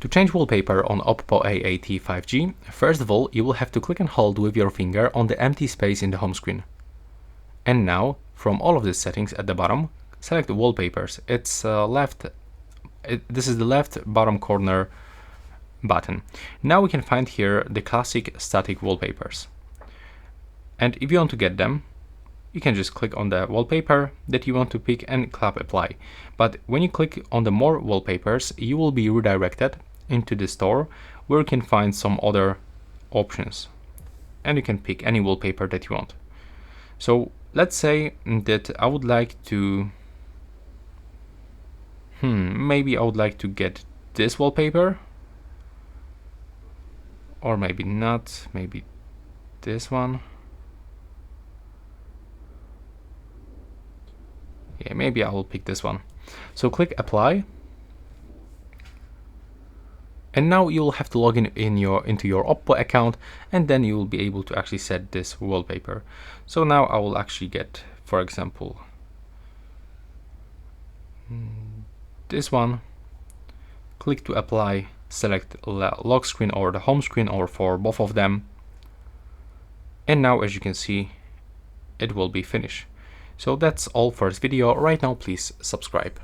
To change wallpaper on OPPO A80 5G, first of all, you will have to click and hold with your finger on the empty space in the home screen. And now, from all of these settings at the bottom, select the wallpapers. This is the left bottom corner button. Now we can find here the classic static wallpapers. And if you want to get them, you can just click on the wallpaper that you want to pick and clap apply. But when you click on the more wallpapers, you will be redirected into the store where you can find some other options. And you can pick any wallpaper that you want. So let's say that I would like to maybe I would like to get this wallpaper, or maybe not, maybe this one. Yeah, maybe I will pick this one. So click apply. And now you will have to log into your OPPO account, and then you will be able to actually set this wallpaper. So now I will actually get, for example, this one. Click to apply, select lock screen or the home screen, or for both of them. And now, as you can see, it will be finished. So that's all for this video. Right now, please subscribe.